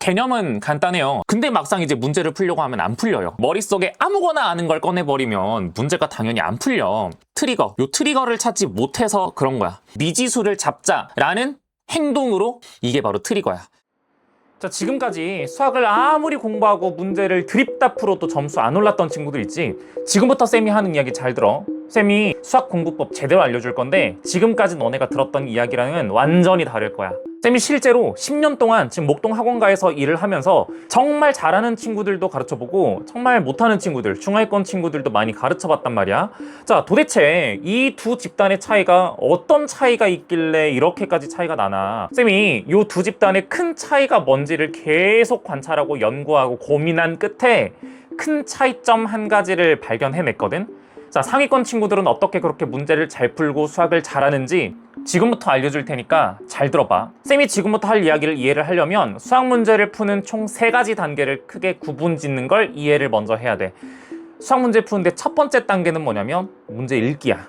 개념은 간단해요. 근데 막상 이제 문제를 풀려고 하면 안 풀려요. 머릿속에 아무거나 아는 걸 꺼내버리면 문제가 당연히 안 풀려. 트리거, 요 트리거를 찾지 못해서 그런 거야. 미지수를 잡자라는 행동으로 이게 바로 트리거야. 자, 지금까지 수학을 아무리 공부하고 문제를 드립다 풀어도 점수 안 올랐던 친구들 있지? 지금부터 쌤이 하는 이야기 잘 들어. 쌤이 수학 공부법 제대로 알려줄 건데 지금까지 너네가 들었던 이야기랑은 완전히 다를 거야. 쌤이 실제로 10년 동안 지금 목동 학원가에서 일을 하면서 정말 잘하는 친구들도 가르쳐보고 정말 못하는 친구들, 중하위권 친구들도 많이 가르쳐봤단 말이야. 자, 도대체 이 두 집단의 차이가 어떤 차이가 있길래 이렇게까지 차이가 나나? 쌤이 이 두 집단의 큰 차이가 뭔지를 계속 관찰하고 연구하고 고민한 끝에 큰 차이점 한 가지를 발견해냈거든? 자, 상위권 친구들은 어떻게 그렇게 문제를 잘 풀고 수학을 잘하는지 지금부터 알려줄 테니까 잘 들어봐. 쌤이 지금부터 할 이야기를 이해를 하려면 수학 문제를 푸는 총 3가지 단계를 크게 구분 짓는 걸 이해를 먼저 해야 돼. 수학 문제 푸는데 첫 번째 단계는 뭐냐면 문제 읽기야.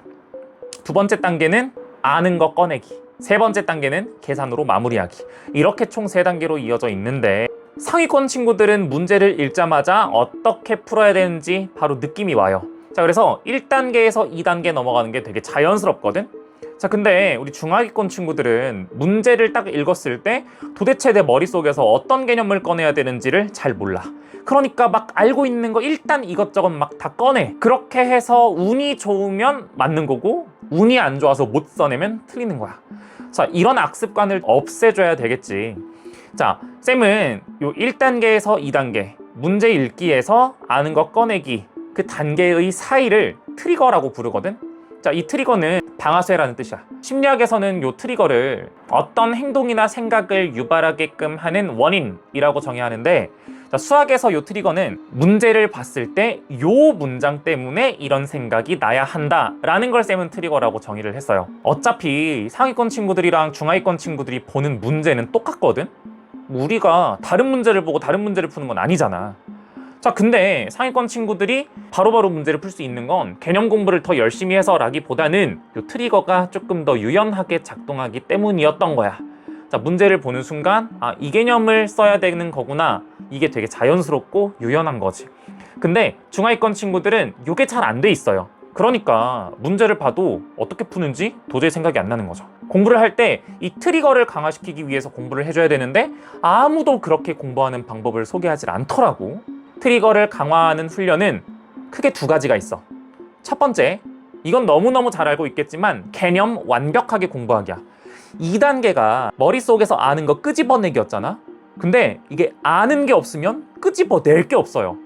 두 번째 단계는 아는 거 꺼내기. 세 번째 단계는 계산으로 마무리하기. 이렇게 총 3단계로 이어져 있는데 상위권 친구들은 문제를 읽자마자 어떻게 풀어야 되는지 바로 느낌이 와요. 자, 그래서 1단계에서 2단계 넘어가는 게 되게 자연스럽거든? 자, 근데 우리 중하위권 친구들은 문제를 딱 읽었을 때 도대체 내 머릿속에서 어떤 개념을 꺼내야 되는지를 잘 몰라. 그러니까 막 알고 있는 거 일단 이것저것 막 다 꺼내. 그렇게 해서 운이 좋으면 맞는 거고 운이 안 좋아서 못 써내면 틀리는 거야. 자, 이런 악습관을 없애줘야 되겠지. 자, 쌤은 요 1단계에서 2단계 문제 읽기에서 아는 거 꺼내기 그 단계의 사이를 트리거라고 부르거든. 자, 이 트리거는 방아쇠라는 뜻이야. 심리학에서는 이 트리거를 어떤 행동이나 생각을 유발하게끔 하는 원인이라고 정의하는데, 자, 수학에서 이 트리거는 문제를 봤을 때 이 문장 때문에 이런 생각이 나야 한다라는 걸 쌤은 트리거라고 정의를 했어요. 어차피 상위권 친구들이랑 중하위권 친구들이 보는 문제는 똑같거든. 우리가 다른 문제를 보고 다른 문제를 푸는 건 아니잖아. 자, 근데 상위권 친구들이 바로바로 문제를 풀 수 있는 건 개념 공부를 더 열심히 해서라기보다는 이 트리거가 조금 더 유연하게 작동하기 때문이었던 거야. 자, 문제를 보는 순간 이 개념을 써야 되는 거구나. 이게 되게 자연스럽고 유연한 거지. 근데 중하위권 친구들은 이게 잘 안 돼 있어요. 그러니까 문제를 봐도 어떻게 푸는지 도저히 생각이 안 나는 거죠. 공부를 할 때 이 트리거를 강화시키기 위해서 공부를 해줘야 되는데 아무도 그렇게 공부하는 방법을 소개하지 않더라고. 트리거를 강화하는 훈련은 크게 2가지가 있어. 첫 번째, 이건 너무너무 잘 알고 있겠지만 개념 완벽하게 공부하기야. 2단계가 머릿속에서 아는 거 끄집어내기였잖아. 근데 이게 아는 게 없으면 끄집어낼 게 없어요.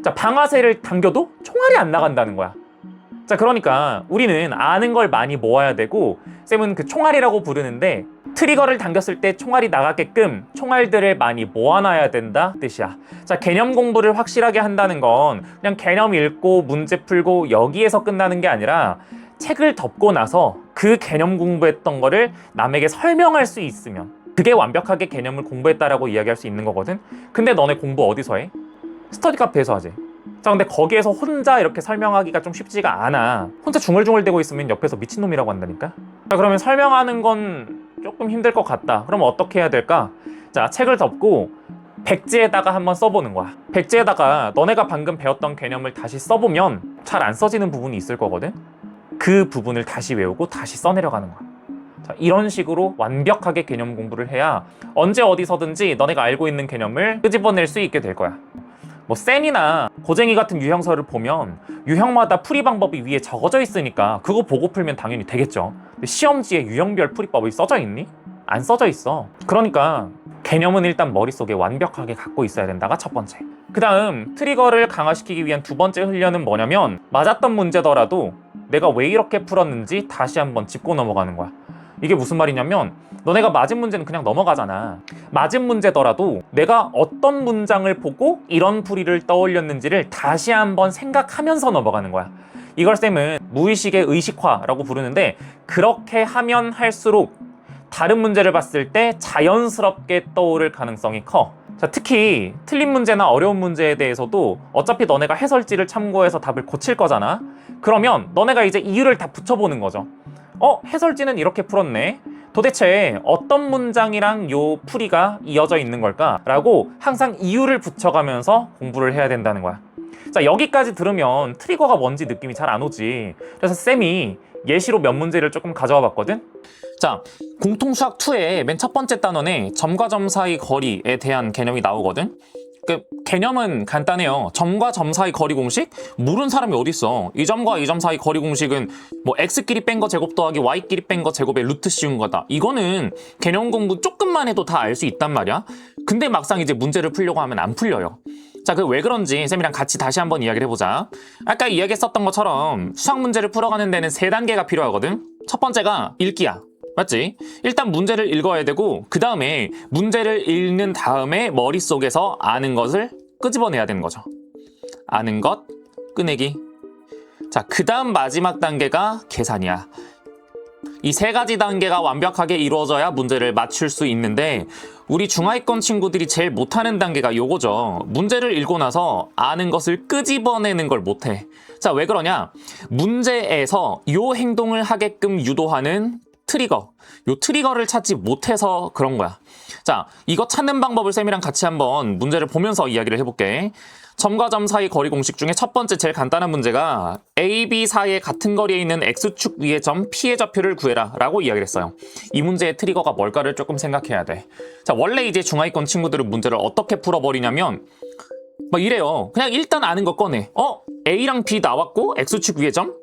자, 방아쇠를 당겨도 총알이 안 나간다는 거야. 자, 그러니까 우리는 아는 걸 많이 모아야 되고, 쌤은 그 총알이라고 부르는데 트리거를 당겼을 때 총알이 나가게끔 총알들을 많이 모아놔야 된다 뜻이야. 자, 개념 공부를 확실하게 한다는 건 그냥 개념 읽고 문제 풀고 여기에서 끝나는 게 아니라 책을 덮고 나서 그 개념 공부했던 거를 남에게 설명할 수 있으면 그게 완벽하게 개념을 공부했다라고 이야기할 수 있는 거거든. 근데 너네 공부 어디서 해? 스터디 카페에서 하지. 자, 근데 거기에서 혼자 이렇게 설명하기가 좀 쉽지가 않아. 혼자 중얼중얼대고 있으면 옆에서 미친놈이라고 한다니까. 자, 그러면 설명하는 건 조금 힘들 것 같다. 그럼 어떻게 해야 될까? 자, 책을 덮고 백지에다가 한번 써보는 거야. 백지에다가 너네가 방금 배웠던 개념을 다시 써보면 잘 안 써지는 부분이 있을 거거든. 그 부분을 다시 외우고 다시 써내려가는 거야. 자, 이런 식으로 완벽하게 개념 공부를 해야 언제 어디서든지 너네가 알고 있는 개념을 끄집어낼 수 있게 될 거야. 뭐 센이나 고쟁이 같은 유형서를 보면 유형마다 풀이 방법이 위에 적어져 있으니까 그거 보고 풀면 당연히 되겠죠. 근데 시험지에 유형별 풀이법이 써져 있니? 안 써져 있어. 그러니까 개념은 일단 머릿속에 완벽하게 갖고 있어야 된다가 첫 번째. 그 다음 트리거를 강화시키기 위한 2번째 훈련은 뭐냐면 맞았던 문제더라도 내가 왜 이렇게 풀었는지 다시 한번 짚고 넘어가는 거야. 이게 무슨 말이냐면 너네가 맞은 문제는 그냥 넘어가잖아. 맞은 문제더라도 내가 어떤 문장을 보고 이런 풀이를 떠올렸는지를 다시 한번 생각하면서 넘어가는 거야. 이걸 쌤은 무의식의 의식화라고 부르는데 그렇게 하면 할수록 다른 문제를 봤을 때 자연스럽게 떠오를 가능성이 커. 자, 특히 틀린 문제나 어려운 문제에 대해서도 어차피 너네가 해설지를 참고해서 답을 고칠 거잖아. 그러면 너네가 이제 이유를 다 붙여보는 거죠. 해설지는 이렇게 풀었네. 도대체 어떤 문장이랑 요 풀이가 이어져 있는 걸까? 라고 항상 이유를 붙여가면서 공부를 해야 된다는 거야. 자, 여기까지 들으면 트리거가 뭔지 느낌이 잘 안 오지. 그래서 쌤이 예시로 몇 문제를 조금 가져와 봤거든. 자, 공통수학 2의 맨 첫 번째 단원에 점과 점 사이 거리에 대한 개념이 나오거든. 그 개념은 간단해요. 점과 점 사이 거리 공식? 모르는 사람이 어디 있어. 이 점과 이 점 사이 거리 공식은 뭐 x끼리 뺀 거 제곱 더하기 y끼리 뺀 거 제곱의 루트 씌운 거다. 이거는 개념 공부 조금만 해도 다 알 수 있단 말이야. 근데 막상 이제 문제를 풀려고 하면 안 풀려요. 자, 그 왜 그런지 쌤이랑 같이 다시 한번 이야기를 해보자. 아까 이야기했었던 것처럼 수학 문제를 풀어가는 데는 3단계가 필요하거든. 첫 번째가 읽기야. 맞지? 일단 문제를 읽어야 되고 그 다음에 문제를 읽는 다음에 머릿속에서 아는 것을 끄집어내야 되는 거죠. 아는 것, 꺼내기. 자, 그 다음 마지막 단계가 계산이야. 이 3가지 단계가 완벽하게 이루어져야 문제를 맞출 수 있는데 우리 중하위권 친구들이 제일 못하는 단계가 요거죠. 문제를 읽고 나서 아는 것을 끄집어내는 걸 못해. 자, 왜 그러냐? 문제에서 요 행동을 하게끔 유도하는 트리거. 요 트리거를 찾지 못해서 그런 거야. 자, 이거 찾는 방법을 쌤이랑 같이 한번 문제를 보면서 이야기를 해볼게. 점과 점 사이 거리 공식 중에 첫 번째 제일 간단한 문제가 A, B 사이에 같은 거리에 있는 X축 위의 점 P의 좌표를 구해라 라고 이야기를 했어요. 이 문제의 트리거가 뭘까를 조금 생각해야 돼. 자, 원래 이제 중하위권 친구들은 문제를 어떻게 풀어버리냐면 막 이래요. 그냥 일단 아는 거 꺼내. A랑 B 나왔고 X축 위의 점?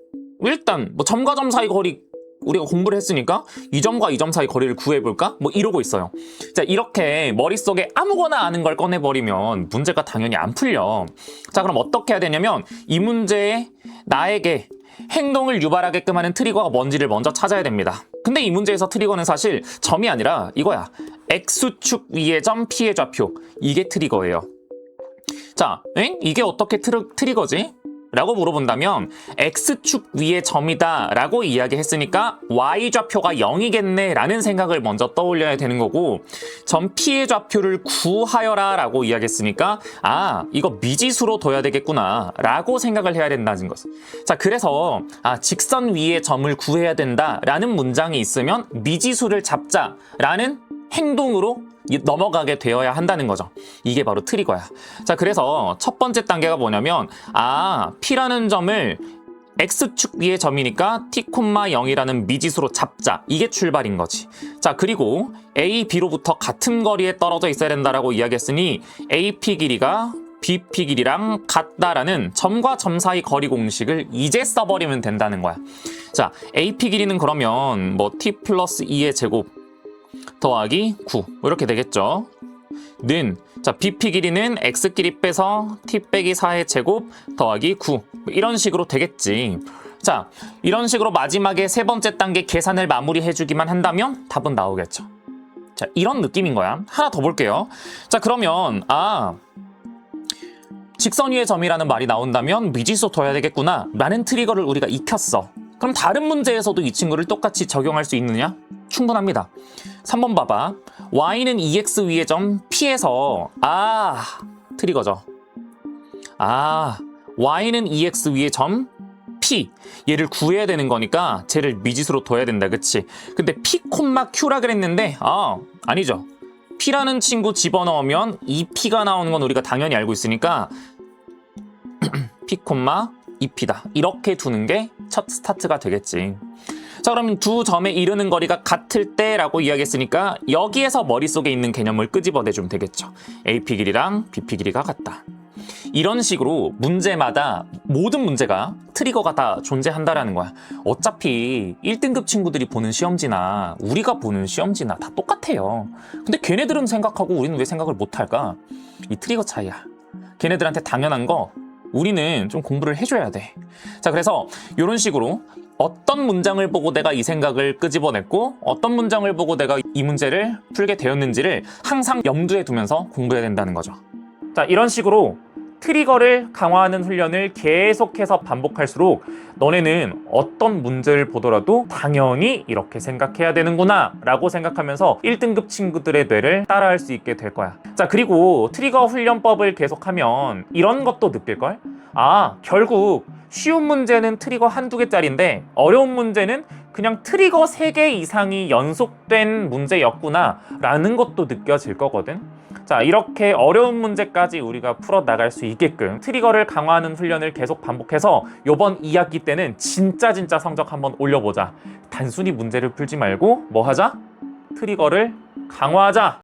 일단 뭐 점과 점 사이 거리 우리가 공부를 했으니까 이 점과 이 점 사이 거리를 구해볼까? 뭐 이러고 있어요. 자, 이렇게 머릿속에 아무거나 아는 걸 꺼내버리면 문제가 당연히 안 풀려. 자, 그럼 어떻게 해야 되냐면 이 문제에 나에게 행동을 유발하게끔 하는 트리거가 뭔지를 먼저 찾아야 됩니다. 근데 이 문제에서 트리거는 사실 점이 아니라 이거야. X축 위의 점 P의 좌표. 이게 트리거예요. 자, 이게 어떻게 트리거지? 라고 물어본다면 X축 위의 점이다 라고 이야기했으니까 Y좌표가 0이겠네 라는 생각을 먼저 떠올려야 되는 거고 점 P의 좌표를 구하여라 라고 이야기했으니까 이거 미지수로 둬야 되겠구나 라고 생각을 해야 된다는 것. 자, 그래서 직선 위의 점을 구해야 된다 라는 문장이 있으면 미지수를 잡자 라는 행동으로 넘어가게 되어야 한다는 거죠. 이게 바로 트리거야. 자, 그래서 첫 번째 단계가 뭐냐면 P라는 점을 X축 위의 점이니까 T, 0이라는 미지수로 잡자. 이게 출발인 거지. 자, 그리고 A, B로부터 같은 거리에 떨어져 있어야 된다라고 이야기했으니 AP 길이가 BP 길이랑 같다라는 점과 점 사이 거리 공식을 이제 써버리면 된다는 거야. 자, AP 길이는 그러면 뭐 T 플러스 2의 제곱 더하기 9 이렇게 되겠죠. 자, BP 길이는 X 길이 빼서 T 빼기 4의 제곱 더하기 9 이런 식으로 되겠지. 자, 이런 식으로 마지막에 세 번째 단계 계산을 마무리해주기만 한다면 답은 나오겠죠. 자, 이런 느낌인 거야. 하나 더 볼게요. 자, 그러면 직선 위의 점이라는 말이 나온다면 미지수 둬야 되겠구나 라는 트리거를 우리가 익혔어. 그럼 다른 문제에서도 이 친구를 똑같이 적용할 수 있느냐? 충분합니다. 3번 봐봐. y는 2x 위의 점 P에서 트리거죠. y는 2x 위의 점 P 얘를 구해야 되는 거니까 쟤를 미지수로 둬야 된다. 그치? 근데 P, Q라 그랬는데 아니죠. P라는 친구 집어넣으면 2P가 나오는 건 우리가 당연히 알고 있으니까 P, 2P다. 이렇게 두는 게 첫 스타트가 되겠지. 자, 그러면 두 점에 이르는 거리가 같을 때라고 이야기했으니까 여기에서 머릿속에 있는 개념을 끄집어내주면 되겠죠. AP 길이랑 BP 길이가 같다. 이런 식으로 문제마다 모든 문제가 트리거가 다 존재한다라는 거야. 어차피 1등급 친구들이 보는 시험지나 우리가 보는 시험지나 다 똑같아요. 근데 걔네들은 생각하고 우리는 왜 생각을 못할까? 이 트리거 차이야. 걔네들한테 당연한 거 우리는 좀 공부를 해줘야 돼. 자, 그래서 이런 식으로 어떤 문장을 보고 내가 이 생각을 끄집어냈고 어떤 문장을 보고 내가 이 문제를 풀게 되었는지를 항상 염두에 두면서 공부해야 된다는 거죠. 자, 이런 식으로 트리거를 강화하는 훈련을 계속해서 반복할수록 너네는 어떤 문제를 보더라도 당연히 이렇게 생각해야 되는구나 라고 생각하면서 1등급 친구들의 뇌를 따라할 수 있게 될 거야. 자, 그리고 트리거 훈련법을 계속하면 이런 것도 느낄걸? 결국 쉬운 문제는 트리거 한두 개짜리인데 어려운 문제는 그냥 트리거 3개 이상이 연속된 문제였구나 라는 것도 느껴질 거거든. 자, 이렇게 어려운 문제까지 우리가 풀어나갈 수 있게끔 트리거를 강화하는 훈련을 계속 반복해서 요번 2학기 때는 진짜 성적 한번 올려보자. 단순히 문제를 풀지 말고 뭐 하자? 트리거를 강화하자.